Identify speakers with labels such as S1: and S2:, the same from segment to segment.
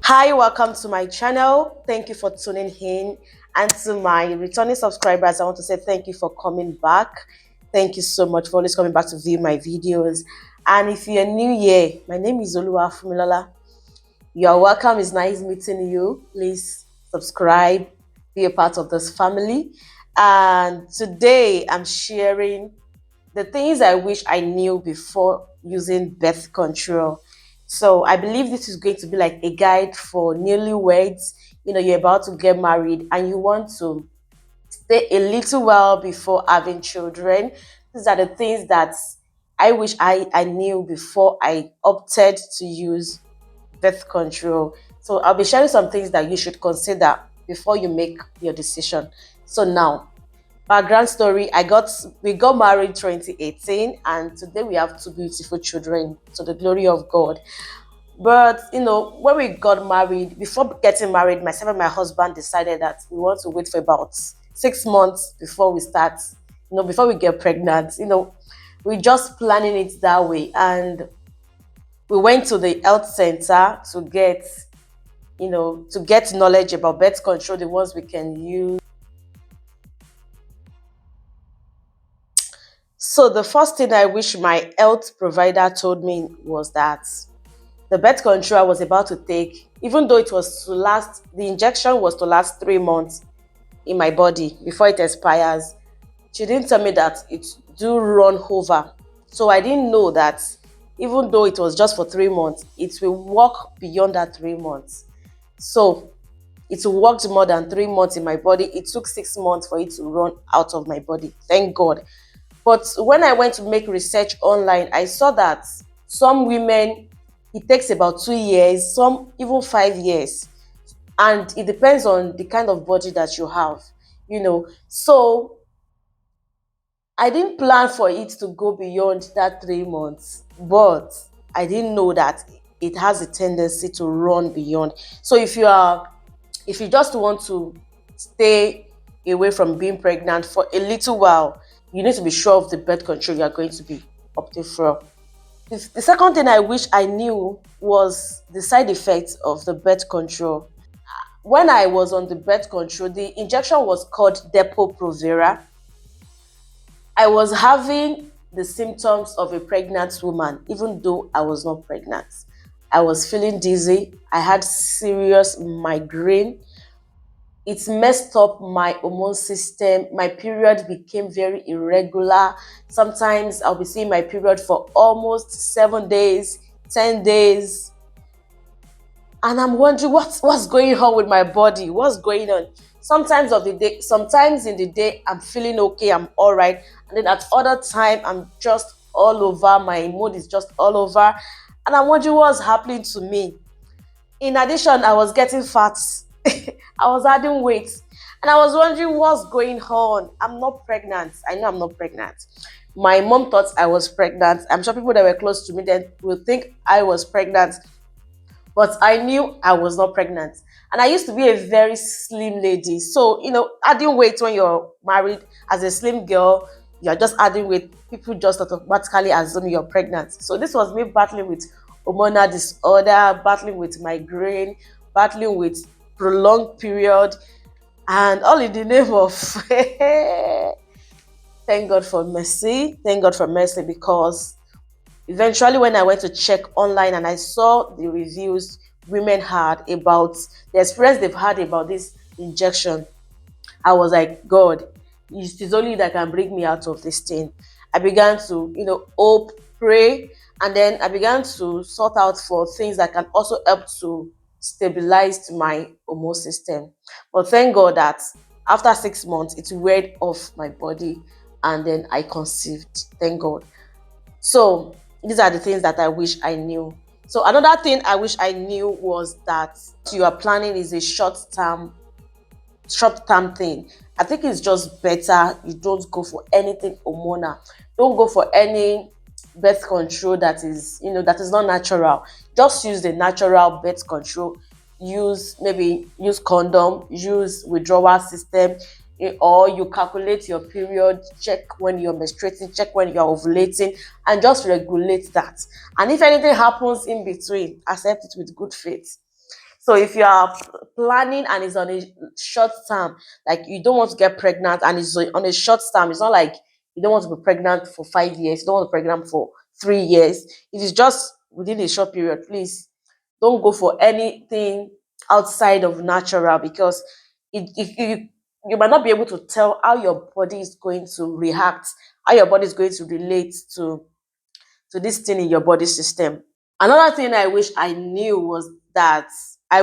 S1: Hi, welcome to my channel. Thank you for tuning in. And to my returning subscribers, I want to say thank you for coming back. Thank you so much for always coming back to view my videos. And if you're new here, my name is Oluwa Fumilola. You're welcome. It's nice meeting you. Please subscribe, be a part of this family. And today I'm sharing the things I wish I knew before using birth control. So I believe this is going to be like a guide for newlyweds. You're about to get married and you want to stay a little while before having children. These are the things that I wish I knew before I opted to use birth control. So I'll be sharing some things that you should consider before you make your decision. So now, background story, we got married 2018 and today we have two beautiful children to the glory of God. But when we got married, before getting married, myself and my husband decided that we want to wait for about 6 months before we start, before we get pregnant. We're just planning it that way. And we went to the health center to get knowledge about birth control, the ones we can use. So the first thing I wish my health provider told me was that the birth control I was about to take, even though the injection was to last 3 months in my body before it expires, she didn't tell me that it do run over. So I didn't know that even though it was just for 3 months, it will work beyond that 3 months. So it worked more than 3 months in my body. It took 6 months for it to run out of my body. Thank God. But when I went to make research online, I saw that some women, it takes about 2 years, some even 5 years. And it depends on the kind of body that you have. So I didn't plan for it to go beyond that 3 months, but I didn't know that it has a tendency to run beyond. So if you just want to stay away from being pregnant for a little while, you need to be sure of the birth control you are going to be opting for. The second thing I wish I knew was the side effects of the birth control. When I was on the birth control, the injection was called Depo-Provera. I was having the symptoms of a pregnant woman, even though I was not pregnant. I was feeling dizzy. I had serious migraine. It messed up my hormone system. My period became very irregular. Sometimes I'll be seeing my period for almost 7 days, 10 days. And I'm wondering what's going on with my body? What's going on? Sometimes in the day, I'm feeling okay, I'm all right. And then at other time, I'm just all over. My mood is just all over. And I'm wondering what's happening to me. In addition, I was getting fat. I was adding weight. And I was wondering what's going on. I'm not pregnant. I know I'm not pregnant. My mom thought I was pregnant. I'm sure people that were close to me then will think I was pregnant. But I knew I was not pregnant. And I used to be a very slim lady. So, adding weight when you're married as a slim girl, you're just adding weight. People just automatically assume you're pregnant. So this was me battling with hormonal disorder, battling with migraine, battling with prolonged period, and all in the name of thank God for mercy. Thank God for mercy, because eventually when I went to check online and I saw the reviews women had about the experience they've had about this injection, I was like, God, it's only that can bring me out of this thing. I began to, hope, pray, and then I began to sort out for things that can also help to stabilize my hormone system. But thank God that after 6 months, it weared off my body and then I conceived. Thank God. So these are the things that I wish I knew. So another thing I wish I knew was that you are planning is a short term thing. I think it's just better you don't go for anything hormonal. Don't go for any birth control that is not natural. Just use the natural birth control. Use condom, use withdrawal system, or you calculate your period, check when you're menstruating, check when you're ovulating, and just regulate that. And if anything happens in between, accept it with good faith. So if you are planning and it's on a short term, like you don't want to get pregnant and it's on a short term, it's not like you don't want to be pregnant for 5 years, you don't want to be pregnant for 3 years. If it's just within a short period, please don't go for anything outside of natural, because if you might not be able to tell how your body is going to react, how your body is going to relate to this thing in your body system. Another thing I wish I knew was that I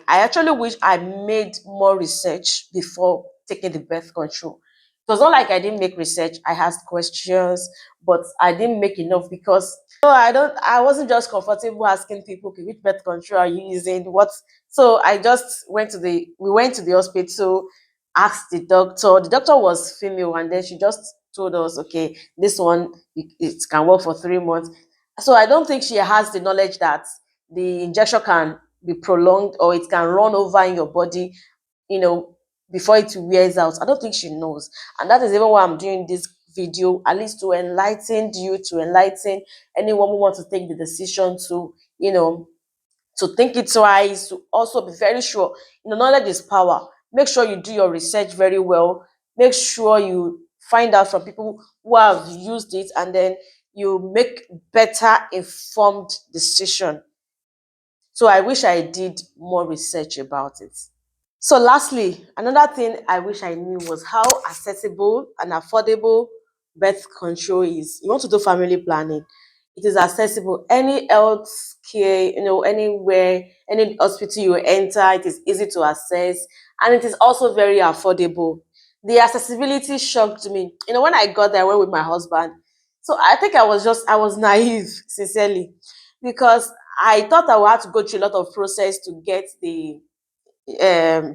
S1: actually wish I made more research before taking the birth control. It was not like I didn't make research. I asked questions, but I didn't make enough because I wasn't just comfortable asking people, okay, which birth control are you using? What So I just we went to the hospital, asked the doctor. The doctor was female, and then she just told us, okay, this one it can work for 3 months. So I don't think she has the knowledge that the injection can be prolonged or it can run over in your body, you know, before it wears out. I don't think she knows. And that is even why I'm doing this video, at least to enlighten you, to enlighten anyone who wants to take the decision to, to think it twice, to also be very sure. Knowledge is power. Make sure you do your research very well. Make sure you find out from people who have used it, and then you make better informed decision. So I wish I did more research about it. So lastly, another thing I wish I knew was how accessible and affordable birth control is. You want to do family planning, it is accessible. Any health care, anywhere, any hospital you enter, it is easy to access, and it is also very affordable. The accessibility shocked me. When I got there, I went with my husband. So I think I was naive, sincerely, because I thought I would have to go through a lot of process to get the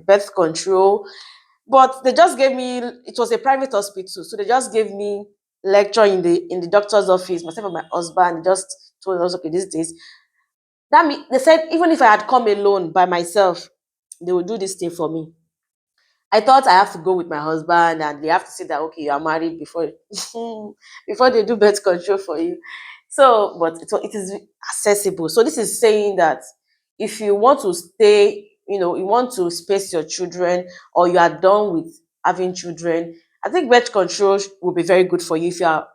S1: birth control. But they just gave me, it was a private hospital, so they just gave me lecture in the doctor's office, myself and my husband. They just told us, okay, these days. They said even if I had come alone by myself, they would do this thing for me. I thought I have to go with my husband and they have to say that, okay, you are married before before they do birth control for you. So, but it is accessible. So this is saying that if you want to stay, you want to space your children, or you are done with having children, I think birth control will be very good for you. If you are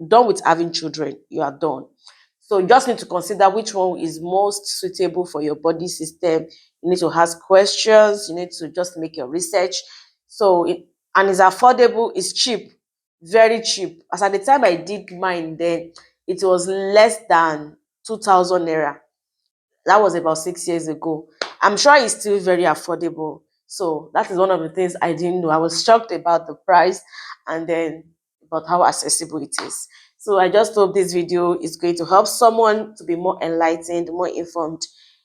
S1: done with having children, you are done. So you just need to consider which one is most suitable for your body system. You need to ask questions. You need to just make your research. And it's affordable. It's cheap, very cheap. As at the time I did mine, then it was less than 2,000 naira. That was about 6 years ago. I'm sure it's still very affordable. So that is one of the things I didn't know. I was shocked about the price, and then about how accessible it is. So I just hope this video is going to help someone to be more enlightened, more informed,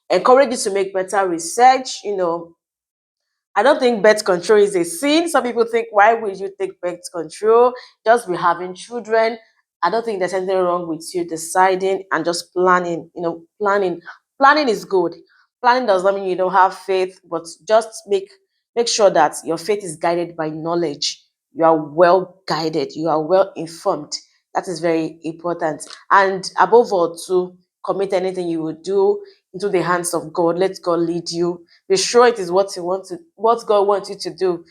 S1: encourage you to make better research. I don't think birth control is a sin. Some people think, why would you take birth control? Just be having children. I don't think there's anything wrong with you deciding and just planning. Planning is good. Planning does not mean you don't have faith, but just make sure that your faith is guided by knowledge. You are well guided. You are well informed. That is very important. And above all, to commit anything you will do into the hands of God. Let God lead you. Be sure it is what God wants you to do.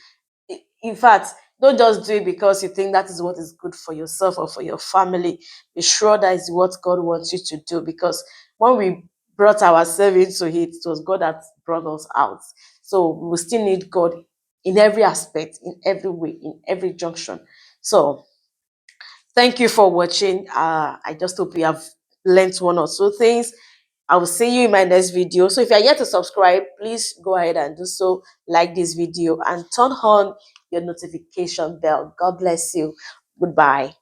S1: In fact, don't just do it because you think that is what is good for yourself or for your family. Be sure that is what God wants you to do, because when we brought ourselves into it, it was God that brought us out. So we still need God in every aspect, in every way, in every junction. So thank you for watching. I just hope you have learned one or two things. I will see you in my next video. So if you are yet to subscribe, please go ahead and do so. Like this video and turn on your notification bell. God bless you. Goodbye.